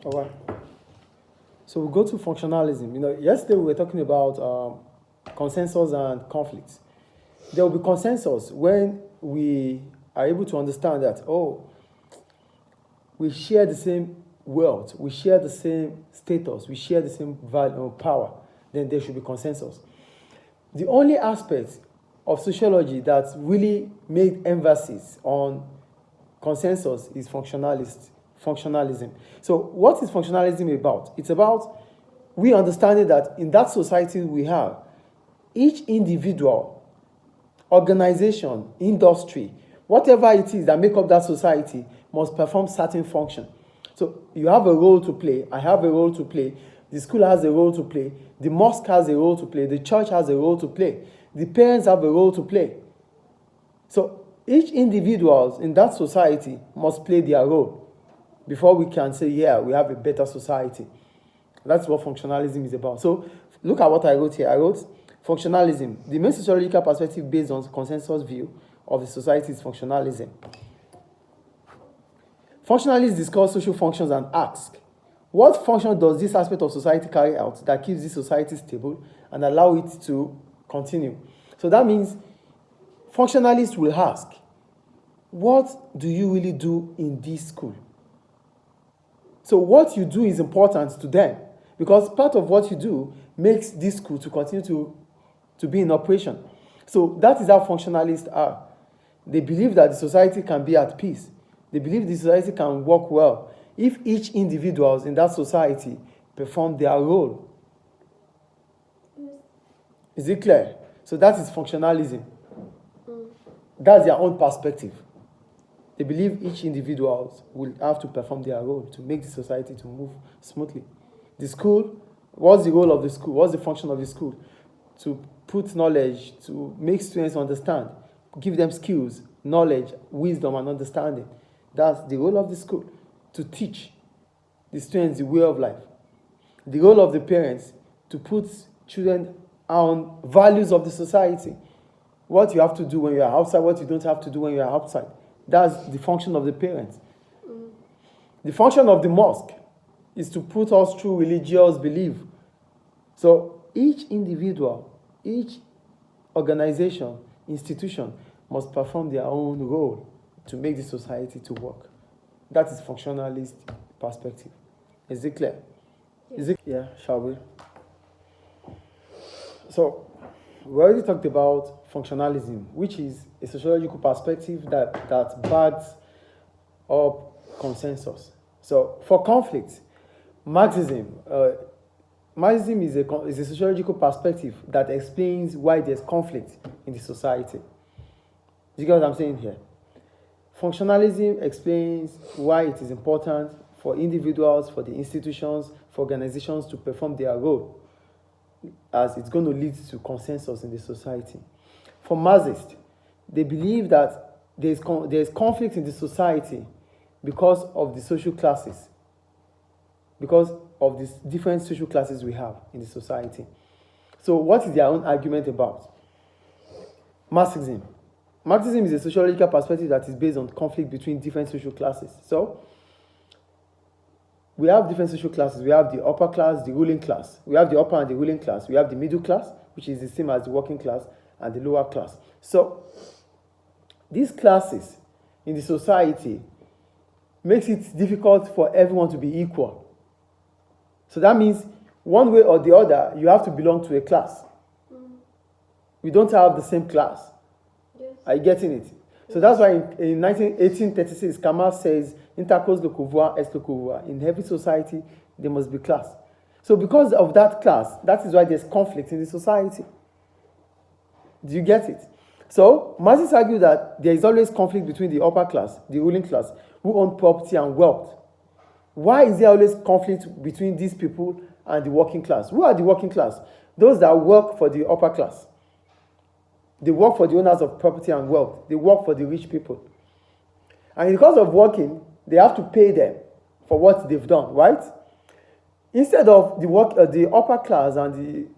All right. So we go to functionalism. Yesterday we were talking about consensus and conflicts. There will be consensus when we are able to understand that, we share the same world, we share the same status, we share the same value or power, then there should be consensus. The only aspect of sociology that really made emphasis on consensus is functionalism. So what is functionalism about? It's about we understanding that in that society we have, each individual, organization, industry, whatever it is that make up that society must perform certain function. So you have a role to play, I have a role to play, the school has a role to play, the mosque has a role to play, the church has a role to play, the parents have a role to play. So each individual in that society must play their role before we can say, yeah, we have a better society. That's what functionalism is about. So look at what I wrote here. I wrote functionalism. The main sociological perspective based on consensus view of the society is functionalism. Functionalists discuss social functions and ask, what function does this aspect of society carry out that keeps this society stable and allow it to continue? So that means functionalists will ask, what do you really do in this school? So what you do is important to them because part of what you do makes this school to continue to be in operation. So that is how functionalists are. They believe that the society can be at peace. They believe the society can work well if each individual in that society perform their role. Is it clear? So that is functionalism. That's their own perspective. They believe each individual will have to perform their role to make the society to move smoothly. The school, what's the role of the school? What's the function of the school? To put knowledge, to make students understand, give them skills, knowledge, wisdom, and understanding. That's the role of the school, to teach the students the way of life. The role of the parents, to put children on values of the society. What you have to do when you are outside, what you don't have to do when you are outside. That's the function of the parents. The function of the mosque is to put us through religious belief. So each individual, each organization, institution must perform their own role to make the society to work. That is functionalist perspective. Is it clear? Yeah, shall we? So we already talked about functionalism, which is a sociological perspective that backs up consensus. So for conflict, Marxism is a sociological perspective that explains why there's conflict in the society. Do you get what I'm saying here? Functionalism explains why it is important for individuals, for the institutions, for organizations to perform their role, as it's going to lead to consensus in the society. For Marxists, they believe that there's conflict in the society because of the social classes, because of the different social classes we have in the society. So what is their own argument about? Marxism. Marxism is a sociological perspective that is based on conflict between different social classes. So we have different social classes. We have the upper class, the ruling class. We have the upper and the ruling class. We have the middle class, which is the same as the working class, and the lower class. So these classes in the society makes it difficult for everyone to be equal. So that means one way or the other, you have to belong to a class. We don't have the same class. Yes. Are you getting it? So that's why in 1836, Kamal says, inter cause le pouvoir est le pouvoir. In every society, there must be class. So because of that class, that is why there's conflict in the society. Do you get it? So Marxists argue that there is always conflict between the upper class, the ruling class, who own property and wealth. Why is there always conflict between these people and the working class? Who are the working class? Those that work for the upper class. They work for the owners of property and wealth. They work for the rich people. And because of working, they have to pay them for what they've done, right? Instead of the upper class and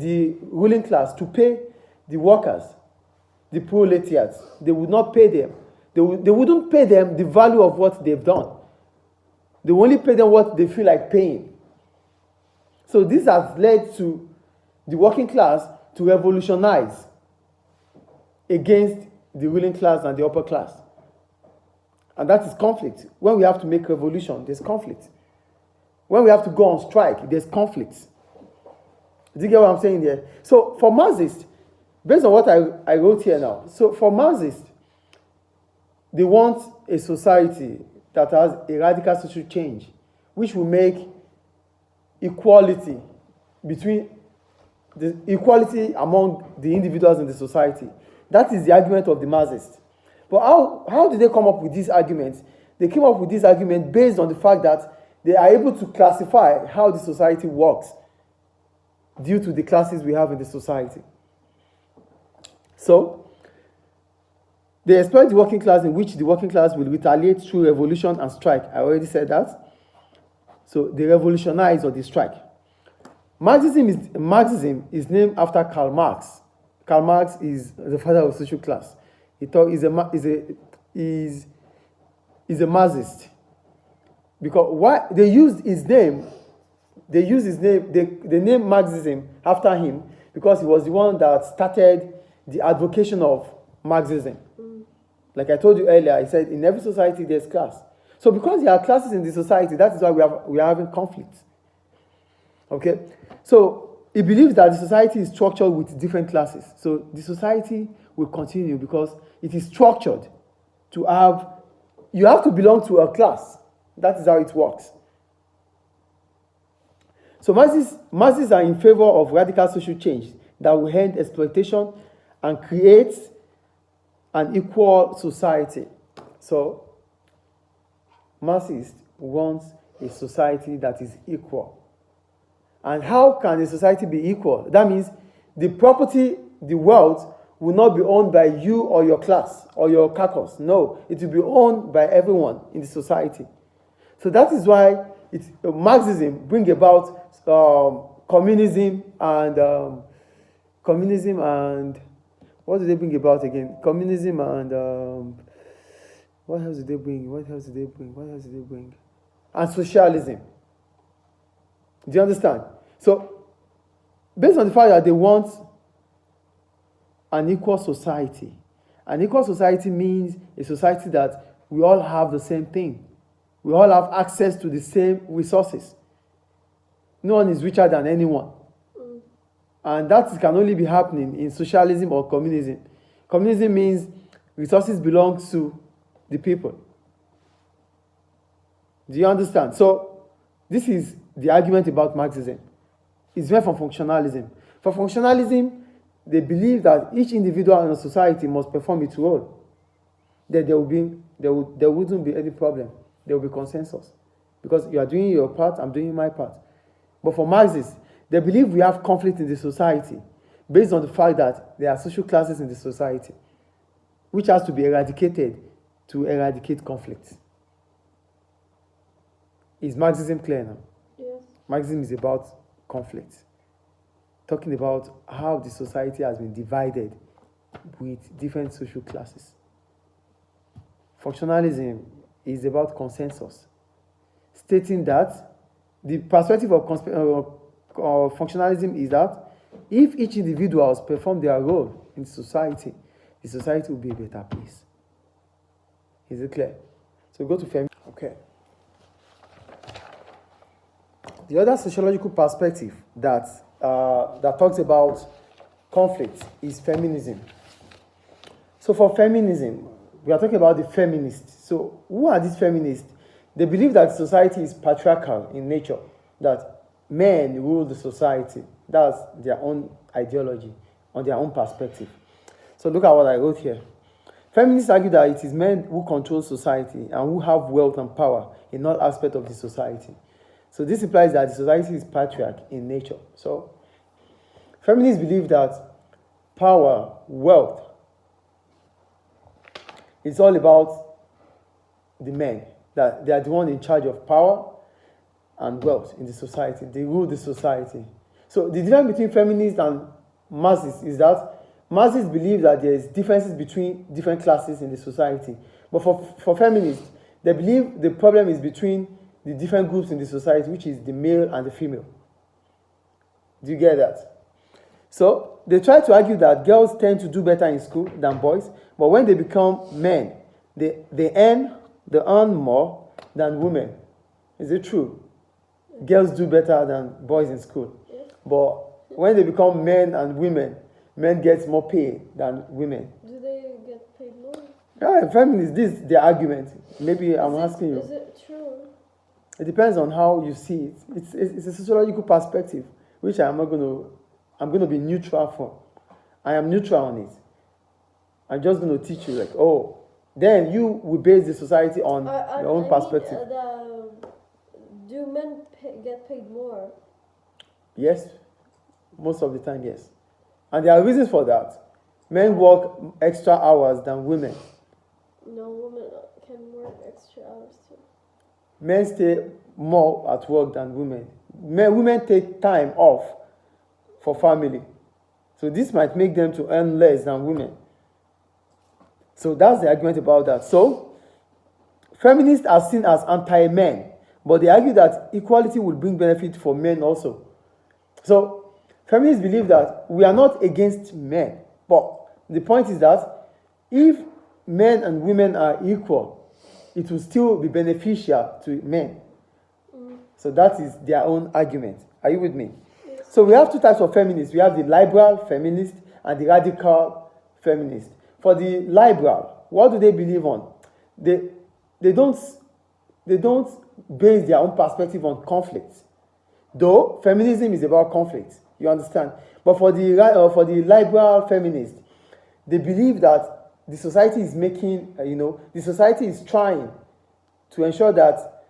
the ruling class to pay the workers, the proletariat, they would not pay them. They wouldn't pay them the value of what they've done. They only pay them what they feel like paying. So this has led to the working class to revolutionize against the ruling class and the upper class. And that is conflict. When we have to make revolution, there's conflict. When we have to go on strike, there's conflict. Do you get what I'm saying there? So for Marxists, based on what I wrote here now, so for Marxists, they want a society that has a radical social change, which will make equality among the individuals in the society. That is the argument of the Marxists. But how did they come up with these arguments? They came up with this argument based on the fact that they are able to classify how the society works due to the classes we have in the society. So, they exploit the working class, in which the working class will retaliate through revolution and strike. I already said that. So they revolutionize or they strike. Marxism is named after Karl Marx. Karl Marx is the father of social class. He's a Marxist. Because why they used his name, they named Marxism after him because he was the one that started the advocation of Marxism. Like I told you earlier, I said in every society there's class. So because there are classes in the society, that is why we are having conflict. Okay? So he believes that the society is structured with different classes. So the society will continue because it is structured to have, you have to belong to a class. That is how it works. So Marxists are in favor of radical social change that will end exploitation and create an equal society. So Marxists want a society that is equal. And how can a society be equal? That means the property, the wealth, will not be owned by you or your class or your caucus. No, it will be owned by everyone in the society. So that is why Marxism brings about communism and what do they bring about again? Communism and what else did they bring? And socialism. Do you understand? So, based on the fact that they want an equal society, an equal society means a society that we all have the same thing. We all have access to the same resources. No one is richer than anyone. And that can only be happening in socialism or communism. Communism means resources belong to the people. Do you understand? So, this is the argument about Marxism. It's made from functionalism. For functionalism, they believe that each individual in a society must perform its role. That there wouldn't be any problem. There will be consensus. Because you are doing your part, I'm doing my part. But for Marxists, they believe we have conflict in the society based on the fact that there are social classes in the society, which has to be eradicated to eradicate conflict. Is Marxism clear now? Yes. Marxism is about conflict, talking about how the society has been divided with different social classes. Functionalism is about consensus, stating that the perspective of functionalism is that if each individual perform their role in society, the society will be a better place. Is it clear? So go to feminism. Okay. The other sociological perspective that talks about conflict is feminism. So for feminism, we are talking about the feminists. So who are these feminists? They believe that society is patriarchal in nature, that men rule the society. That's their own ideology, on their own perspective. So look at what I wrote here. Feminists argue that it is men who control society and who have wealth and power in all aspects of the society. So this implies that the society is patriarchal in nature. So feminists believe that power, wealth, it's all about the men, that they are the one in charge of power and wealth in the society. They rule the society. So the difference between feminists and Marxists is that Marxists believe that there is differences between different classes in the society. But for feminists, they believe the problem is between the different groups in the society, which is the male and the female. Do you get that? So they try to argue that girls tend to do better in school than boys, but when they become men, they earn more than women. Is it true? Girls do better than boys in school. Yes. But when they become men and women, men get more pay than women. Do they get paid more? Yeah, feminists, this is their argument. Maybe I'm asking you. Is it true? It depends on how you see it. It's a sociological perspective, which I'm going to be neutral for. I am neutral on it. I'm just going to teach you, like, oh, then you will base the society on your own perspective. Do men get paid more? Yes, most of the time, yes. And there are reasons for that. Men work extra hours than women. No, women can work extra hours too. Men stay more at work than women. Women take time off for family. So this might make them to earn less than women. So that's the argument about that. So feminists are seen as anti-men, but they argue that equality will bring benefit for men also. So feminists believe that we are not against men, but the point is that if men and women are equal, it will still be beneficial to men. So that is their own argument. Are you with me? Yes. So we have two types of feminists. We have the liberal feminist and the radical feminist. For the liberal, what do they believe on? They don't base their own perspective on conflict. Though feminism is about conflict, you understand. But for the liberal feminist, they believe that the society is making, the society is trying to ensure that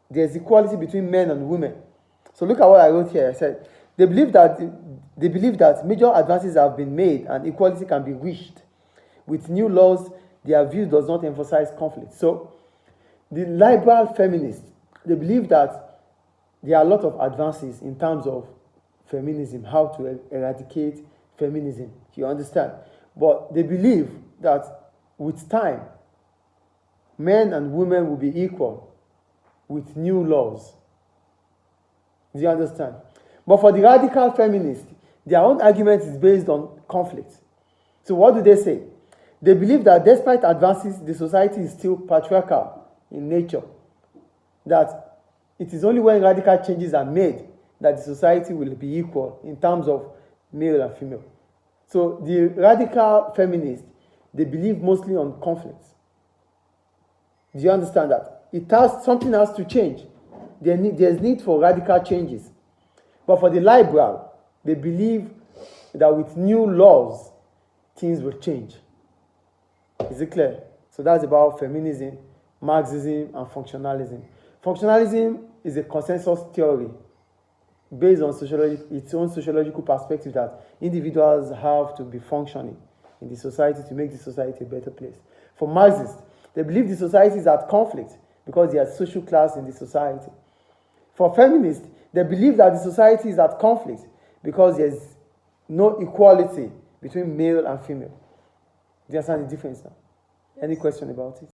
there's equality between men and women. So look at what I wrote here. I said they believe that major advances have been made and equality can be reached. With new laws, their view does not emphasize conflict. So the liberal feminists, they believe that there are a lot of advances in terms of feminism, how to eradicate feminism. You understand? But they believe that with time, men and women will be equal with new laws. Do you understand? But for the radical feminists, their own argument is based on conflict. So what do they say? They believe that despite advances, the society is still patriarchal in nature. That it is only when radical changes are made that the society will be equal in terms of male and female. So the radical feminists, they believe mostly on conflict. Do you understand that? Something has to change. There's need for radical changes. But for the liberal, they believe that with new laws, things will change. Is it clear? So that's about feminism, Marxism, and functionalism. Functionalism is a consensus theory based on its own sociological perspective that individuals have to be functioning in the society to make the society a better place. For Marxists, they believe the society is at conflict because there are social class in the society. For feminists, they believe that the society is at conflict because there's no equality between male and female. Do you understand the difference now? Yes. Any question about it?